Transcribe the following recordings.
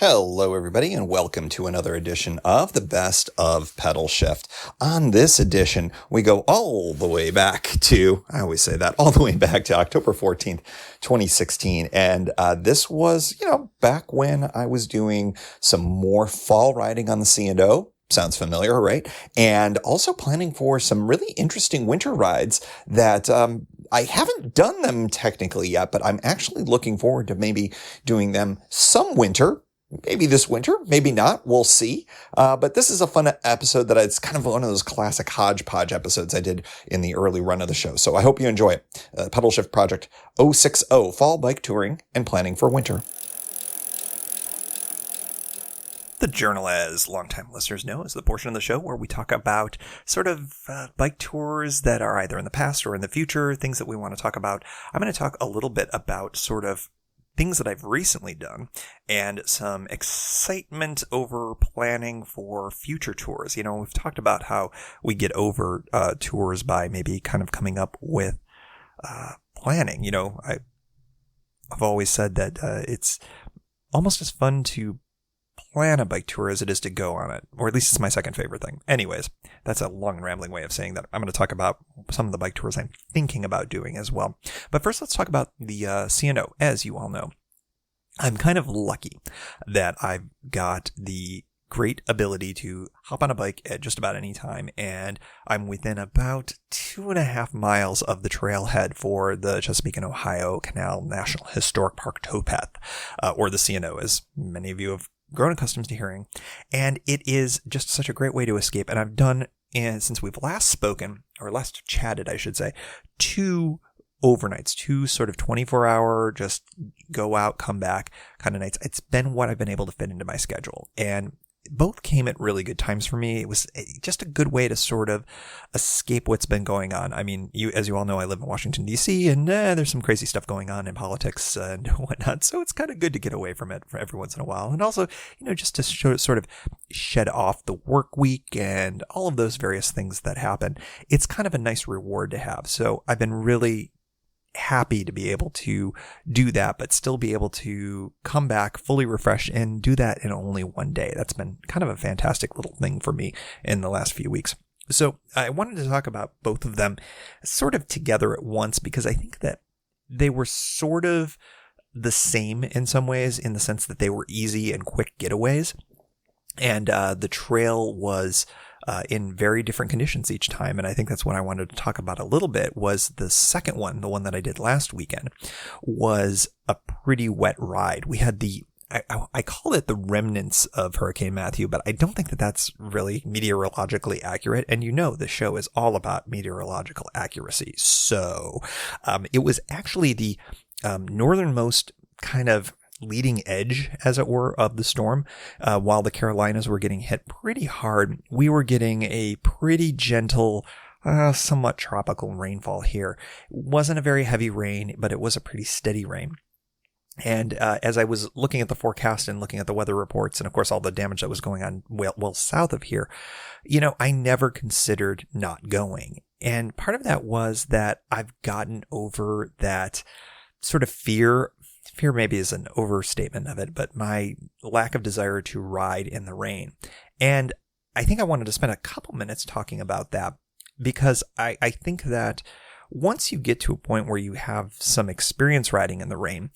Hello, everybody, and welcome to another edition of the Best of Pedalshift. On this edition, we go all the way back to, I always say that, all the way back to October 14th, 2016. And this was, back when I was doing some more fall riding on the C&O. Sounds familiar, right? And also planning for some really interesting winter rides that I haven't done them technically yet, but I'm actually looking forward to maybe doing them some winter. Maybe this winter, maybe not. We'll see. But this is a fun episode that it's kind of one of those classic hodgepodge episodes I did in the early run of the show. So I hope you enjoy it. Pedalshift Project 060, Fall Bike Touring and Planning for Winter. The Journal, as longtime listeners know, is the portion of the show where we talk about sort of bike tours that are either in the past or in the future, things that we want to talk about. I'm going to talk a little bit about sort of things that I've recently done and some excitement over planning for future tours. We've talked about how we get over tours by maybe kind of coming up with planning. I've always said that it's almost as fun to plan a bike tour as it is to go on it, or at least it's my second favorite thing. Anyways, that's a long rambling way of saying that. I'm going to talk about some of the bike tours I'm thinking about doing as well. But first, let's talk about the C&O. As you all know, I'm kind of lucky that I've got the great ability to hop on a bike at just about any time, and I'm within about 2.5 miles of the trailhead for the Chesapeake and Ohio Canal National Historic Park Towpath, or the C&O, as many of you have grown accustomed to hearing. And it is just such a great way to escape. And I've done, since we've last spoken, or last chatted, I should say, 2 overnights, 2 sort of 24-hour, just go out, come back kind of nights. It's been what I've been able to fit into my schedule. And both came at really good times for me. It was just a good way to sort of escape what's been going on. I mean, as you all know, I live in Washington, D.C., and there's some crazy stuff going on in politics and whatnot. So it's kind of good to get away from it for every once in a while. And also, just to sort of shed off the work week and all of those various things that happen. It's kind of a nice reward to have. So I've been really happy to be able to do that, but still be able to come back fully refreshed and do that in only one day. That's been kind of a fantastic little thing for me in the last few weeks. So I wanted to talk about both of them sort of together at once, because I think that they were sort of the same in some ways, in the sense that they were easy and quick getaways. And the trail was in very different conditions each time. And I think that's what I wanted to talk about a little bit. Was the second one, the one that I did last weekend, was a pretty wet ride. We had I call it the remnants of Hurricane Matthew, but I don't think that that's really meteorologically accurate. And the show is all about meteorological accuracy. So it was actually the northernmost kind of leading edge, as it were, of the storm. While the Carolinas were getting hit pretty hard, we were getting a pretty gentle, somewhat tropical rainfall here. It wasn't a very heavy rain, but it was a pretty steady rain. And as I was looking at the forecast and looking at the weather reports, and of course all the damage that was going on well south of here, I never considered not going. And part of that was that I've gotten over that sort of fear maybe is an overstatement of it, but my lack of desire to ride in the rain. And I think I wanted to spend a couple minutes talking about that, because I think that once you get to a point where you have some experience riding in the rain,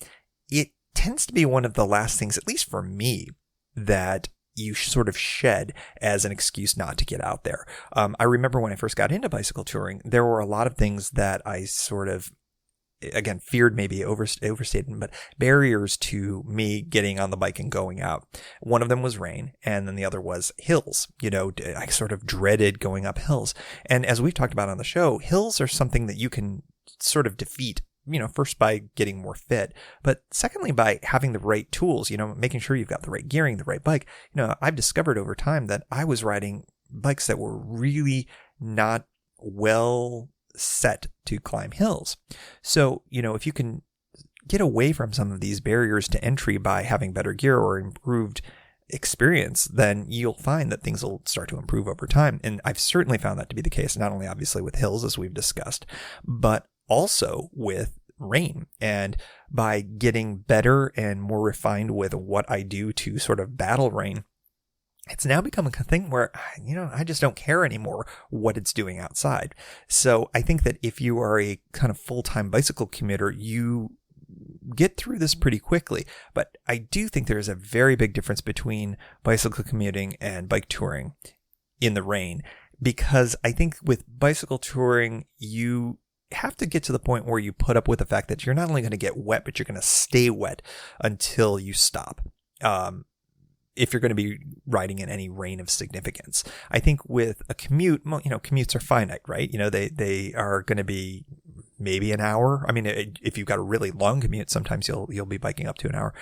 it tends to be one of the last things, at least for me, that you sort of shed as an excuse not to get out there. I remember when I first got into bicycle touring, there were a lot of things that I sort of, again, feared maybe overstated, but barriers to me getting on the bike and going out. One of them was rain, and then the other was hills. I sort of dreaded going up hills. And as we've talked about on the show, hills are something that you can sort of defeat, first by getting more fit, but secondly by having the right tools, making sure you've got the right gearing, the right bike. I've discovered over time that I was riding bikes that were really not well set to climb hills. So, if you can get away from some of these barriers to entry by having better gear or improved experience, then you'll find that things will start to improve over time. And I've certainly found that to be the case, not only obviously with hills, as we've discussed, but also with rain. And by getting better and more refined with what I do to sort of battle rain, it's now become a thing where, I just don't care anymore what it's doing outside. So I think that if you are a kind of full-time bicycle commuter, you get through this pretty quickly. But I do think there is a very big difference between bicycle commuting and bike touring in the rain, because I think with bicycle touring, you have to get to the point where you put up with the fact that you're not only going to get wet, but you're going to stay wet until you stop. If you're going to be riding in any rain of significance. I think with a commute, commutes are finite, right? They are going to be maybe an hour. I mean, if you've got a really long commute, sometimes you'll be biking up to an hour.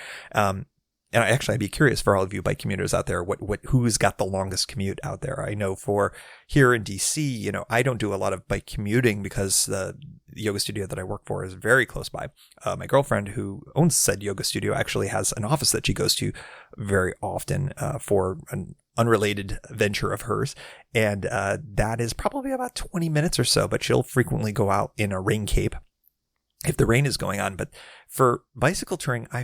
And I'd be curious for all of you bike commuters out there, who's got the longest commute out there? I know for here in DC, I don't do a lot of bike commuting because the yoga studio that I work for is very close by. My girlfriend, who owns said yoga studio, actually has an office that she goes to very often for an unrelated venture of hers. And that is probably about 20 minutes or so, but she'll frequently go out in a rain cape if the rain is going on. But for bicycle touring, I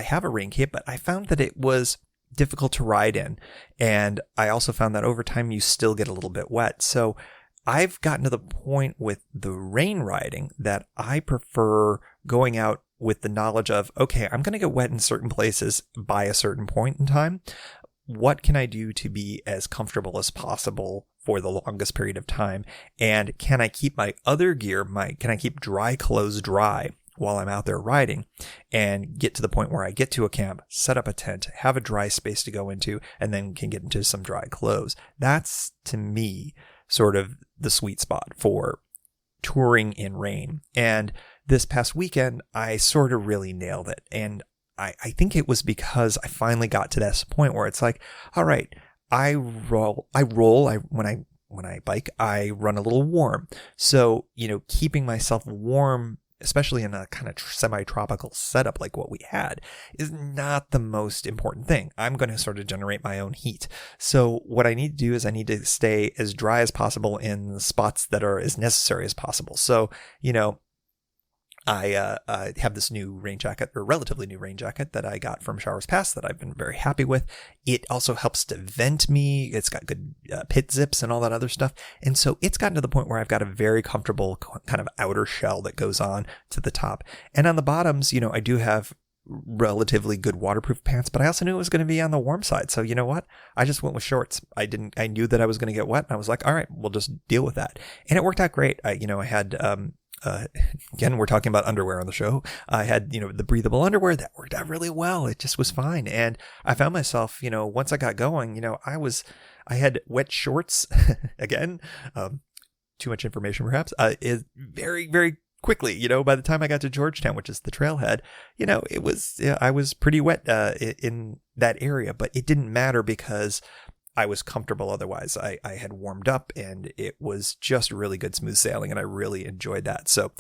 have a rain cape, but I found that it was difficult to ride in. And I also found that over time, you still get a little bit wet. So I've gotten to the point with the rain riding that I prefer going out with the knowledge of, okay, I'm going to get wet in certain places by a certain point in time. What can I do to be as comfortable as possible for the longest period of time? And can I keep my other gear, can I keep dry clothes dry while I'm out there riding, and get to the point where I get to a camp, set up a tent, have a dry space to go into, and then can get into some dry clothes? That's, to me, sort of the sweet spot for touring in rain. And this past weekend, I sort of really nailed it. And I think it was because I finally got to this point where it's like, all right, when I bike, I run a little warm. So, keeping myself warm, especially in a kind of semi-tropical setup like what we had, is not the most important thing. I'm going to sort of generate my own heat. So what I need to do is I need to stay as dry as possible in the spots that are as necessary as possible. So, I have this new rain jacket, or relatively new rain jacket, that I got from Showers Pass that I've been very happy with. It also helps to vent me. It's got good pit zips and all that other stuff. And so it's gotten to the point where I've got a very comfortable kind of outer shell that goes on to the top. And on the bottoms, I do have relatively good waterproof pants, but I also knew it was going to be on the warm side. So you know what? I just went with shorts. I knew that I was going to get wet, and I was like, all right, we'll just deal with that. And it worked out great. I had, again, we're talking about underwear on the show. I had, the breathable underwear that worked out really well. It just was fine. And I found myself, once I got going, I had wet shorts again. Too much information perhaps, is very, very quickly, by the time I got to Georgetown, which is the trailhead, I was pretty wet, in that area, but it didn't matter because I was comfortable otherwise. I had warmed up, and it was just really good, smooth sailing, and I really enjoyed that. So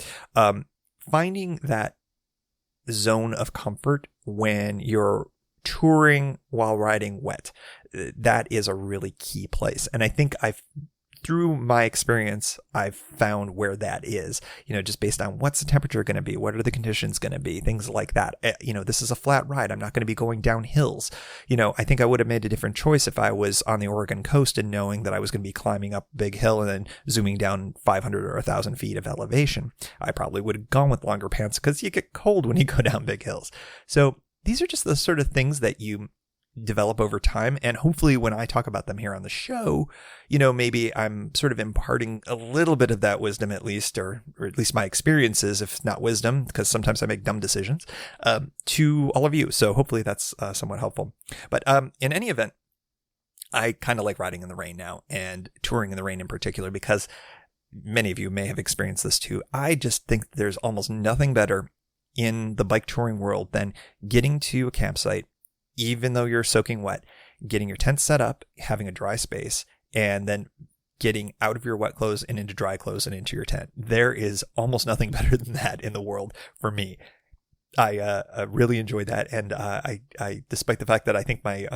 finding that zone of comfort when you're touring while riding wet, that is a really key place. And I think through my experience, I've found where that is, just based on what's the temperature going to be, what are the conditions going to be, things like that. This is a flat ride. I'm not going to be going down hills. I think I would have made a different choice if I was on the Oregon coast and knowing that I was going to be climbing up a big hill and then zooming down 500 or 1,000 feet of elevation. I probably would have gone with longer pants because you get cold when you go down big hills. So these are just the sort of things that you develop over time. And hopefully when I talk about them here on the show, maybe I'm sort of imparting a little bit of that wisdom, at least, or at least my experiences, if not wisdom, because sometimes I make dumb decisions, to all of you. So hopefully that's somewhat helpful. But in any event, I kind of like riding in the rain now, and touring in the rain in particular, because many of you may have experienced this too. I just think there's almost nothing better in the bike touring world than getting to a campsite, even though you're soaking wet, getting your tent set up, having a dry space, and then getting out of your wet clothes and into dry clothes and into your tent. There is almost nothing better than that in the world for me. I really enjoyed that. And I despite the fact that I think my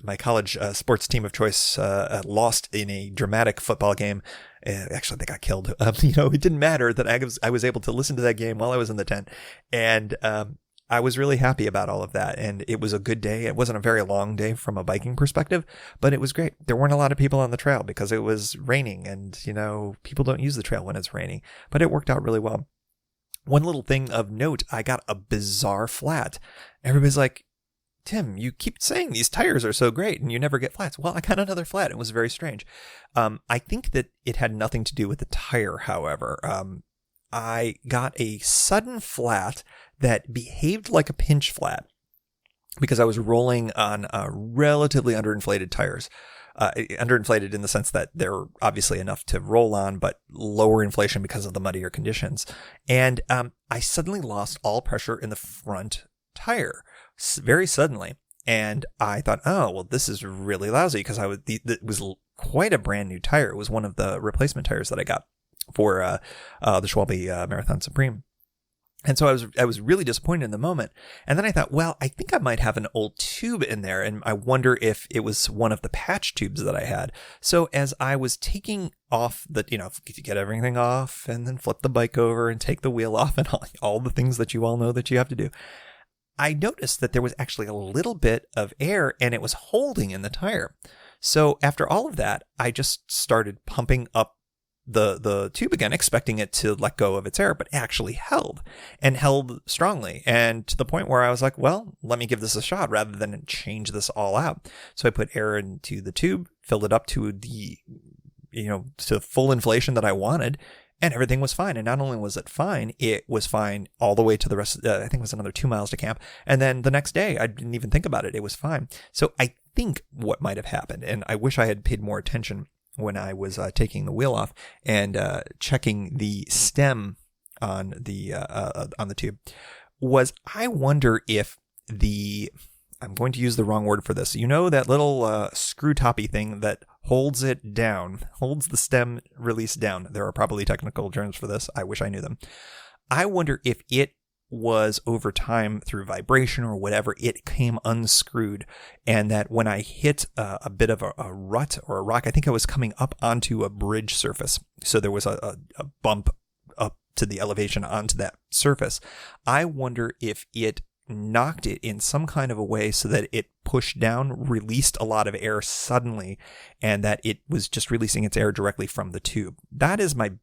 my college sports team of choice lost in a dramatic football game. Actually, they got killed. It didn't matter that I was able to listen to that game while I was in the tent, and I was really happy about all of that. And it was a good day. It wasn't a very long day from a biking perspective, but it was great. There weren't a lot of people on the trail because it was raining, and people don't use the trail when it's raining. But it worked out really well. One little thing of note: I got a bizarre flat. Everybody's like, Tim, you keep saying these tires are so great and you never get flats. Well, I got another flat. It was very strange. I think that it had nothing to do with the tire, however. I got a sudden flat that behaved like a pinch flat because I was rolling on relatively underinflated tires. Underinflated in the sense that they're obviously enough to roll on, but lower inflation because of the muddier conditions. And I suddenly lost all pressure in the front tire very suddenly. And I thought, oh, well, this is really lousy because it was quite a brand new tire. It was one of the replacement tires that I got for the Schwalbe Marathon Supreme. And so I was really disappointed in the moment. And then I thought, well, I think I might have an old tube in there. And I wonder if it was one of the patch tubes that I had. So as I was taking off if you get everything off and then flip the bike over and take the wheel off and all the things that you all know that you have to do, I noticed that there was actually a little bit of air and it was holding in the tire. So after all of that, I just started pumping up the tube again, expecting it to let go of its air, but actually held strongly. And to the point where I was like, well, let me give this a shot rather than change this all out. So I put air into the tube, filled it up to to full inflation that I wanted. And everything was fine. And not only was it was fine all the way to the rest. I think it was another 2 miles to camp. And then the next day, I didn't even think about it. It was fine. So I think what might have happened, and I wish I had paid more attention when I was taking the wheel off and checking the stem on the tube, was I wonder if I'm going to use the wrong word for this. That little screw toppy thing that holds the stem release down. There are probably technical terms for this. I wish I knew them. I wonder if it was over time through vibration or whatever, it came unscrewed, and that when I hit a bit of a rut or a rock, I think I was coming up onto a bridge surface. So there was a bump up to the elevation onto that surface. I wonder if it knocked it in some kind of a way so that it pushed down, released a lot of air suddenly, and that it was just releasing its air directly from the tube. That is my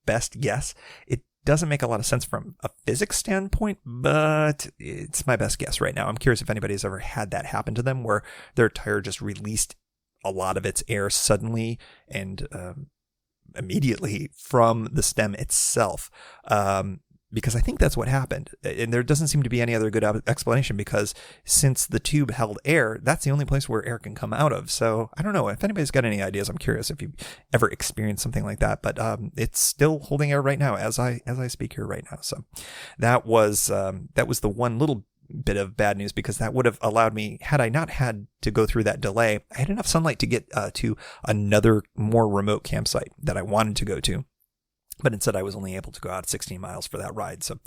best guess. It doesn't make a lot of sense from a physics standpoint, but it's my best guess right now. I'm curious if anybody's ever had that happen to them where their tire just released a lot of its air suddenly and immediately from the stem itself. Because I think that's what happened. And there doesn't seem to be any other good explanation, because since the tube held air, that's the only place where air can come out of. So I don't know if anybody's got any ideas. I'm curious if you've ever experienced something like that, but it's still holding air right now as I speak here right now. So that was the one little bit of bad news, because that would have allowed me, had I not had to go through that delay, I had enough sunlight to get to another more remote campsite that I wanted to go to. But instead, I was only able to go out 16 miles for that ride. So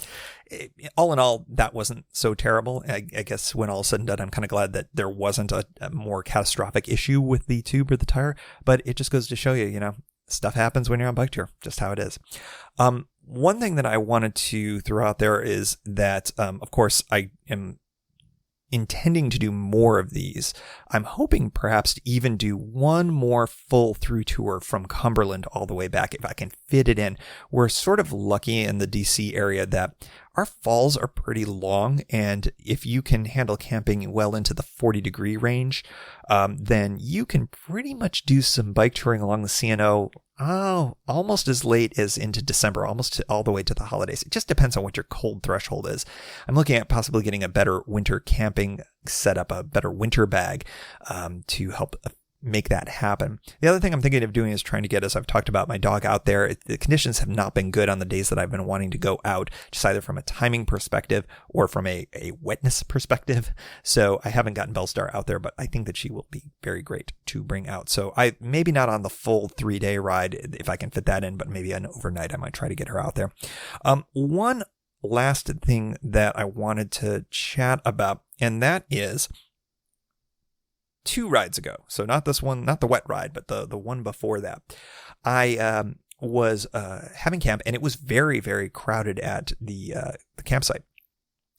all in all, that wasn't so terrible. I guess when all is said and done, I'm kind of glad that there wasn't a more catastrophic issue with the tube or the tire. But it just goes to show you, stuff happens when you're on bike tour, just how it is. One thing that I wanted to throw out there is that, of course, I am intending to do more of these. I'm hoping perhaps to even do one more full through tour from Cumberland all the way back if I can fit it in. We're sort of lucky in the DC area that our falls are pretty long, and if you can handle camping well into the 40-degree range, then you can pretty much do some bike touring along the C&O almost as late as into December, almost all the way to the holidays. It just depends on what your cold threshold is. I'm looking at possibly getting a better winter camping setup, a better winter bag, to help make that happen. The other thing I'm thinking of doing is trying to get, as I've talked about, my dog out there. The conditions have not been good on the days that I've been wanting to go out, just either from a timing perspective or from a wetness perspective. So I haven't gotten Bellstar out there, but I think that she will be very great to bring out. So I maybe not on the full 3-day ride if I can fit that in, but maybe an overnight I might try to get her out there. One last thing that I wanted to chat about, and that is 2 rides ago, so not this one, not the wet ride, but the one before that, I was having camp, and it was very, very crowded at the campsite.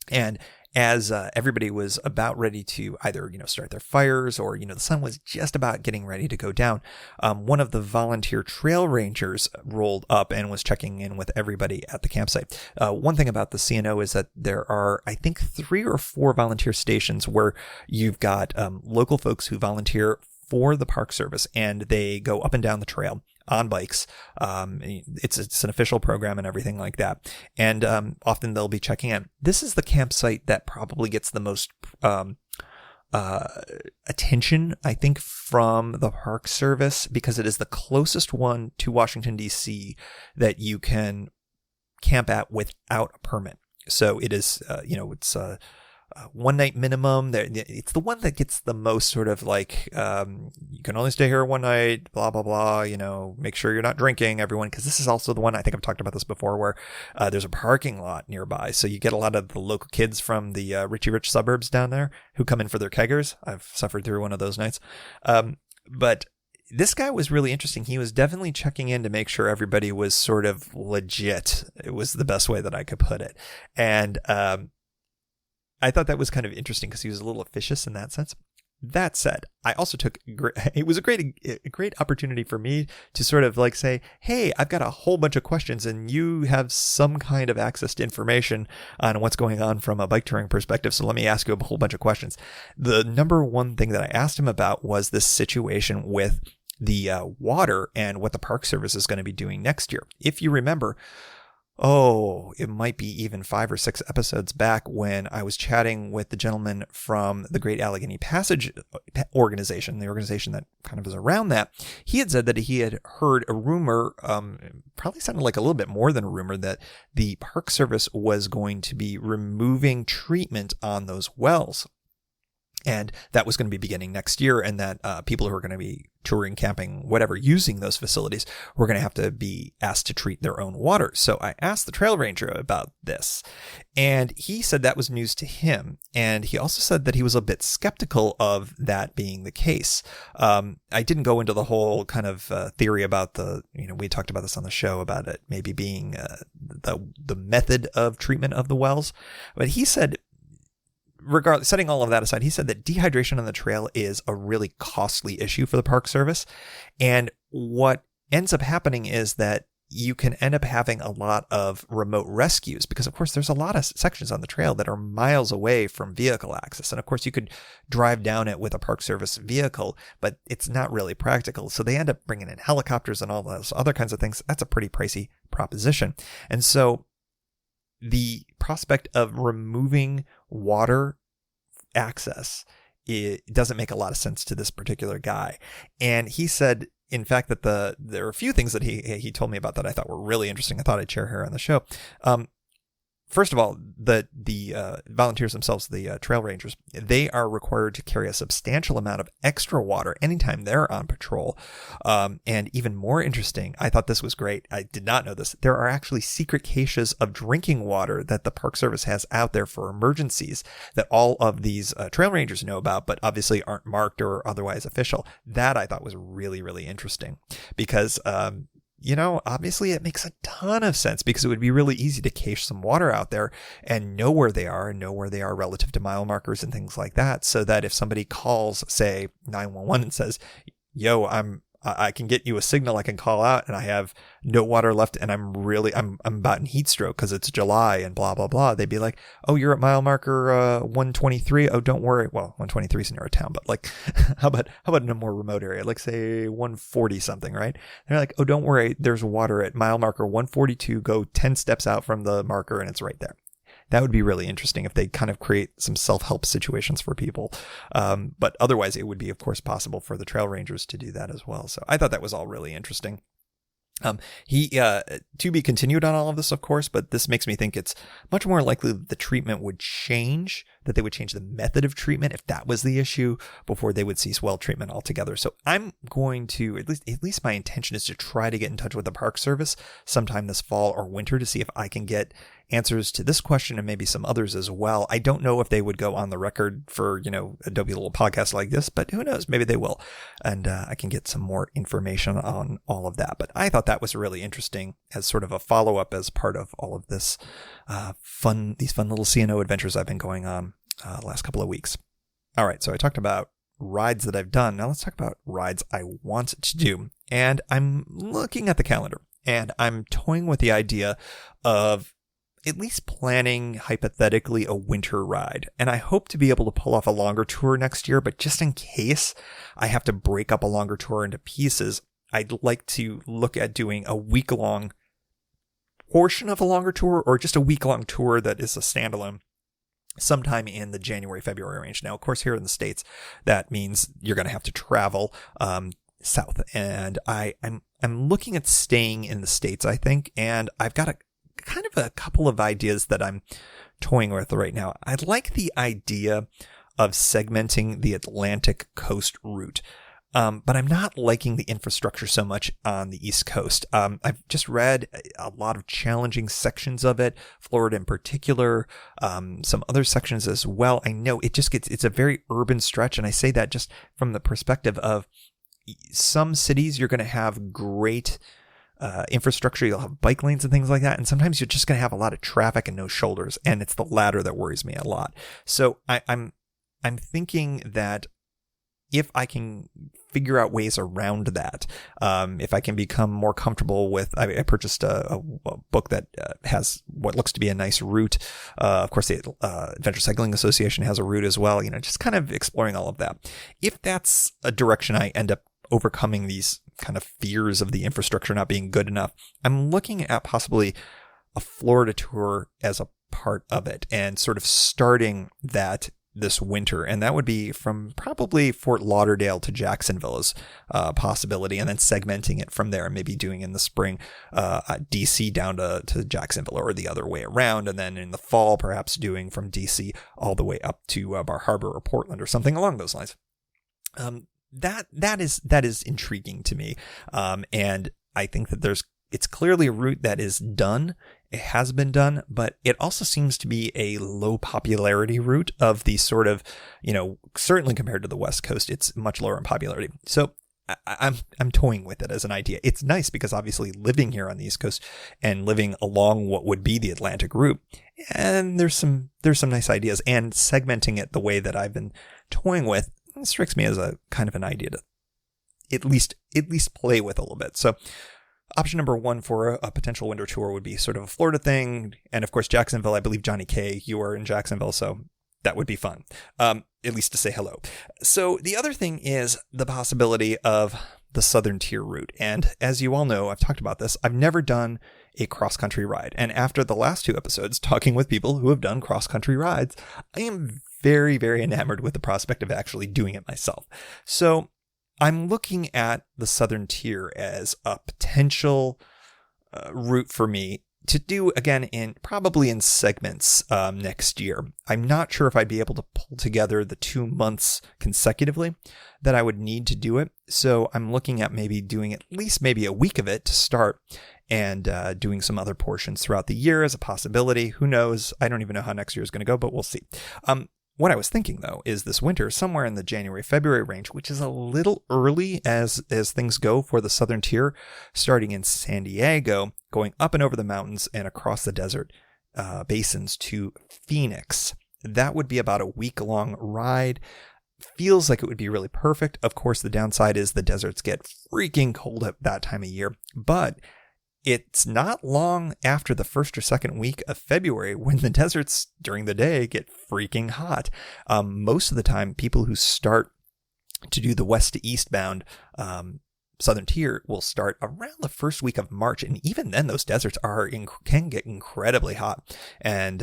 And as everybody was about ready to either, start their fires, or, the sun was just about getting ready to go down, one of the volunteer trail rangers rolled up and was checking in with everybody at the campsite. One thing about the C&O is that there are, I think, 3 or 4 volunteer stations where you've got local folks who volunteer for the Park Service, and they go up and down the trail on bikes. It's an official program and everything like that. And often they'll be checking in. This is the campsite that probably gets the most attention, I think, from the Park Service, because it is the closest one to Washington, D.C. that you can camp at without a permit. So it is, it's 1 night minimum. It's the one that gets the most sort of like, you can only stay here 1 night, blah, blah, blah, make sure you're not drinking, everyone. Because this is also the one, I think I've talked about this before, where there's a parking lot nearby. So you get a lot of the local kids from the Richie Rich suburbs down there who come in for their keggers. I've suffered through one of those nights. But this guy was really interesting. He was definitely checking in to make sure everybody was sort of legit. It was the best way that I could put it. And I thought that was kind of interesting because he was a little officious in that sense. That said, I also took, it was a great opportunity for me to sort of like say, hey, I've got a whole bunch of questions and you have some kind of access to information on what's going on from a bike touring perspective. So let me ask you a whole bunch of questions. The number one thing that I asked him about was this situation with the water and what the Park Service is going to be doing next year. If you remember, it might be even 5 or 6 episodes back when I was chatting with the gentleman from the Great Allegheny Passage organization, the organization that kind of is around that. He had said that he had heard a rumor, probably sounded like a little bit more than a rumor, that the Park Service was going to be removing treatment on those wells. And that was going to be beginning next year, and that people who are going to be touring, camping, whatever, using those facilities were going to have to be asked to treat their own water. So I asked the trail ranger about this, and he said that was news to him. And he also said that he was a bit skeptical of that being the case. I didn't go into the whole kind of theory about we talked about this on the show about it maybe being the method of treatment of the wells. But he said, regardless, setting all of that aside, he said that dehydration on the trail is a really costly issue for the Park Service. And what ends up happening is that you can end up having a lot of remote rescues because, of course, there's a lot of sections on the trail that are miles away from vehicle access. And of course, you could drive down it with a Park Service vehicle, but it's not really practical. So they end up bringing in helicopters and all those other kinds of things. That's a pretty pricey proposition. And so the prospect of removing water access, it doesn't make a lot of sense to this particular guy. And he said, in fact, that there are a few things that he told me about that I thought were really interesting. I thought I'd share here on the show. First of all, the volunteers themselves, the trail rangers, they are required to carry a substantial amount of extra water anytime they're on patrol. And even more interesting, I thought this was great. I did not know this. There are actually secret caches of drinking water that the Park Service has out there for emergencies that all of these trail rangers know about, but obviously aren't marked or otherwise official. That I thought was really, really interesting because obviously it makes a ton of sense because it would be really easy to cache some water out there and know where they are relative to mile markers and things like that. So that if somebody calls, say 911 and says, yo, I can get you a signal, I can call out and I have no water left and I'm about in heat stroke because it's July and blah, blah, blah. They'd be like, oh, you're at mile marker 123. Oh, don't worry. Well, 123 is near a town, but like, how about in a more remote area? Like say 140 something, right? They're like, oh, don't worry. There's water at mile marker 142. Go 10 steps out from the marker and it's right there. That would be really interesting if they kind of create some self-help situations for people. But otherwise, it would be, of course, possible for the trail rangers to do that as well. So I thought that was all really interesting. He to be continued on all of this, of course, but this makes me think it's much more likely that the treatment would change, that they would change the method of treatment if that was the issue before they would cease well treatment altogether. So I'm going to, at least my intention is to try to get in touch with the Park Service sometime this fall or winter to see if I can get answers to this question and maybe some others as well. I don't know if they would go on the record for, Adobe little podcast like this, but who knows? Maybe they will. And I can get some more information on all of that. But I thought that was really interesting as sort of a follow-up as part of all of this these fun little C&O adventures I've been going on the last couple of weeks. All right, so I talked about rides that I've done. Now let's talk about rides I want to do. And I'm looking at the calendar and I'm toying with the idea of at least planning hypothetically a winter ride. And I hope to be able to pull off a longer tour next year, but just in case I have to break up a longer tour into pieces, I'd like to look at doing a week-long portion of a longer tour or just a week-long tour that is a standalone sometime in the January, February range. Now, of course, here in the States, that means you're going to have to travel south. And I'm looking at staying in the States, I think. And I've got a couple of ideas that I'm toying with right now. I like the idea of segmenting the Atlantic coast route. But I'm not liking the infrastructure so much on the East Coast. I've just read a lot of challenging sections of it, Florida in particular, some other sections as well. I know it's a very urban stretch. And I say that just from the perspective of some cities, you're going to have great infrastructure. You'll have bike lanes and things like that. And sometimes you're just going to have a lot of traffic and no shoulders. And it's the latter that worries me a lot. So I'm thinking that if I can figure out ways around that, if I can become more comfortable with, I purchased a book that has what looks to be a nice route. Of course, the Adventure Cycling Association has a route as well, just kind of exploring all of that. If that's a direction I end up overcoming these kind of fears of the infrastructure not being good enough, I'm looking at possibly a Florida tour as a part of it and sort of starting that this winter. And that would be from probably Fort Lauderdale to Jacksonville as a possibility, and then segmenting it from there and maybe doing in the spring DC down to Jacksonville or the other way around. And then in the fall, perhaps doing from DC all the way up to Bar Harbor or Portland or something along those lines. That is intriguing to me. And I think that it's clearly a route that is done. It has been done, but it also seems to be a low popularity route of the sort of, certainly compared to the West Coast, it's much lower in popularity. So I'm toying with it as an idea. It's nice because obviously living here on the East Coast and living along what would be the Atlantic route, and there's some nice ideas, and segmenting it the way that I've been toying with strikes me as a kind of an idea to at least play with a little bit. So option number one for a potential winter tour would be sort of a Florida thing. And of course, Jacksonville, I believe Johnny K, you are in Jacksonville, so that would be fun, at least to say hello. So the other thing is the possibility of the Southern Tier route. And as you all know, I've talked about this. I've never done a cross-country ride. And after the last two episodes, talking with people who have done cross-country rides, I am very, very enamored with the prospect of actually doing it myself. So I'm looking at the Southern Tier as a potential route for me to do again probably in segments next year. I'm not sure if I'd be able to pull together the 2 months consecutively that I would need to do it. So I'm looking at maybe doing at least maybe a week of it to start, and doing some other portions throughout the year as a possibility. Who knows? I don't even know how next year is going to go, but we'll see. What I was thinking, though, is this winter, somewhere in the January, February range, which is a little early as things go for the Southern Tier, starting in San Diego, going up and over the mountains and across the desert basins to Phoenix. That would be about a week-long ride. Feels like it would be really perfect. Of course, the downside is the deserts get freaking cold at that time of year, but it's not long after the first or second week of February when the deserts during the day get freaking hot. Most of the time, people who start to do the west to eastbound Southern Tier will start around the first week of March. And even then, those deserts can get incredibly hot. And,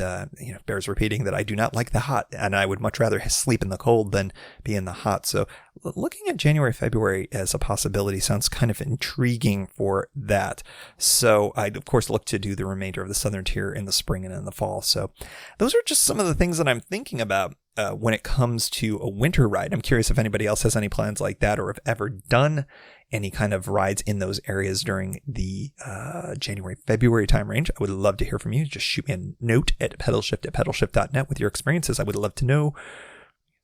bears repeating that I do not like the hot, and I would much rather sleep in the cold than be in the hot. So looking at January, February as a possibility sounds kind of intriguing for that. So I'd, of course, look to do the remainder of the Southern Tier in the spring and in the fall. So those are just some of the things that I'm thinking about when it comes to a winter ride. I'm curious if anybody else has any plans like that or have ever done any kind of rides in those areas during the January, February time range, I would love to hear from you. Just shoot me a note at pedalshift@pedalshift.net with your experiences. I would love to know,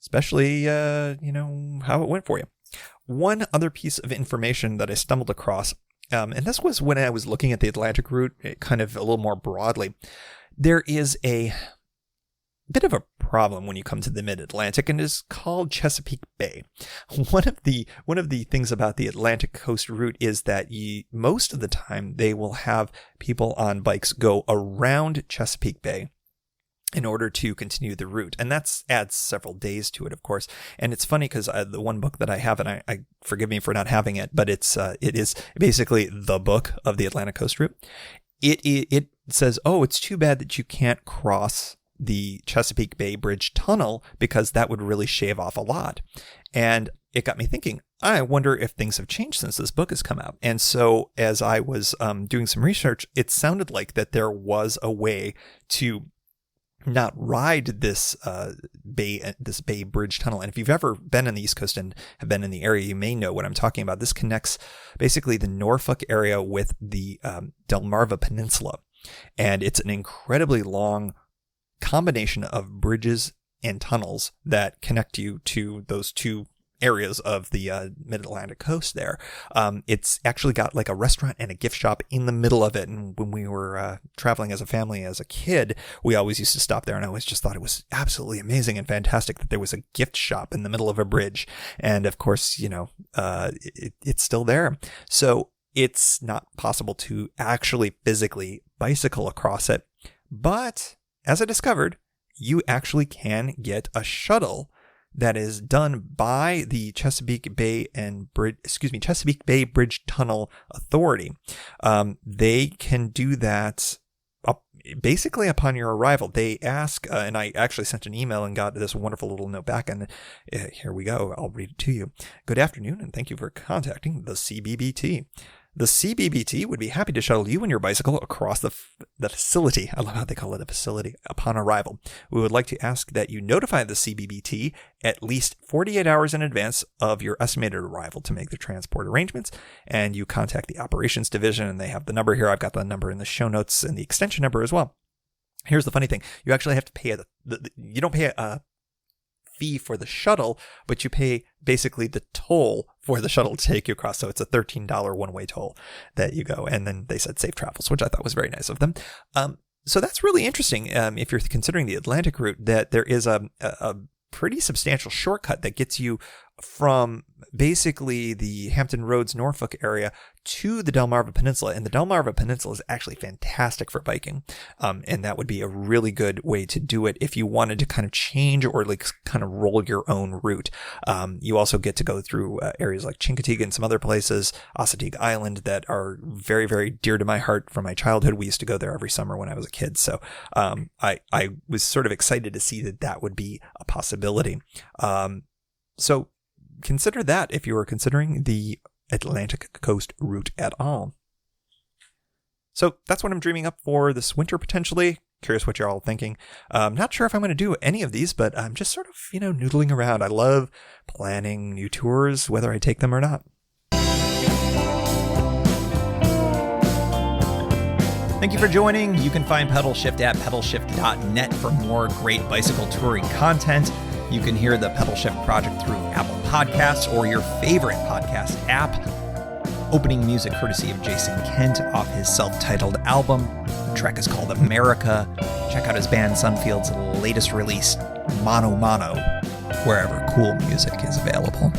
especially, how it went for you. One other piece of information that I stumbled across, and this was when I was looking at the Atlantic route, kind of a little more broadly. There is a bit of a problem when you come to the mid-Atlantic, and is called Chesapeake Bay. One of the things about the Atlantic coast route is that most of the time they will have people on bikes go around Chesapeake Bay in order to continue the route. And that adds several days to it, of course. And it's funny because the one book that I have, and I forgive me for not having it, but it is basically the book of the Atlantic coast route. It says, oh, it's too bad that you can't cross the Chesapeake Bay Bridge Tunnel because that would really shave off a lot. And it got me thinking, I wonder if things have changed since this book has come out. And so as I was doing some research, it sounded like that there was a way to not ride this Bay Bridge Tunnel. And if you've ever been on the East Coast and have been in the area, you may know what I'm talking about. This connects basically the Norfolk area with the Delmarva Peninsula. And it's an incredibly long combination of bridges and tunnels that connect you to those two areas of the mid-Atlantic coast there. It's actually got like a restaurant and a gift shop in the middle of it. And when we were traveling as a family as a kid, we always used to stop there. And I always just thought it was absolutely amazing and fantastic that there was a gift shop in the middle of a bridge. And of course, it's still there. So it's not possible to actually physically bicycle across it. But as I discovered, you actually can get a shuttle that is done by the Chesapeake Bay Bridge Tunnel Authority. They can do that basically upon your arrival. They ask, and I actually sent an email and got this wonderful little note back, and here we go. I'll read it to you. Good afternoon, and thank you for contacting the CBBT. The CBBT would be happy to shuttle you and your bicycle across the facility. I love how they call it a facility upon arrival. We would like to ask that you notify the CBBT at least 48 hours in advance of your estimated arrival to make the transport arrangements. And you contact the operations division, and they have the number here. I've got the number in the show notes and the extension number as well. Here's the funny thing. You actually have to pay you don't pay a fee for the shuttle, but you pay basically the toll for the shuttle to take you across. So it's a $13 one-way toll that you go. And then they said safe travels, which I thought was very nice of them. So that's really interesting. If you're considering the Atlantic route, that there is a pretty substantial shortcut that gets you from basically the Hampton Roads, Norfolk area to the Delmarva Peninsula. And the Delmarva Peninsula is actually fantastic for biking. And that would be a really good way to do it if you wanted to kind of change or like kind of roll your own route. You also get to go through areas like Chincoteague and some other places, Assateague Island, that are very, very dear to my heart from my childhood. We used to go there every summer when I was a kid. So I was sort of excited to see that would be a possibility. So consider that if you are considering the Atlantic coast route at all. So that's what I'm dreaming up for this winter, potentially. Curious what you're all thinking. Not sure if I'm going to do any of these, but I'm just sort of, noodling around. I love planning new tours, whether I take them or not. Thank you for joining. You can find Pedalshift at pedalshift.net for more great bicycle touring content. You can hear the Pedalshift project through Apple Podcasts or your favorite podcast app. Opening music courtesy of Jason Kent off his self-titled album. The track is called America. Check out his band Sunfield's latest release, Mono Mono, wherever cool music is available.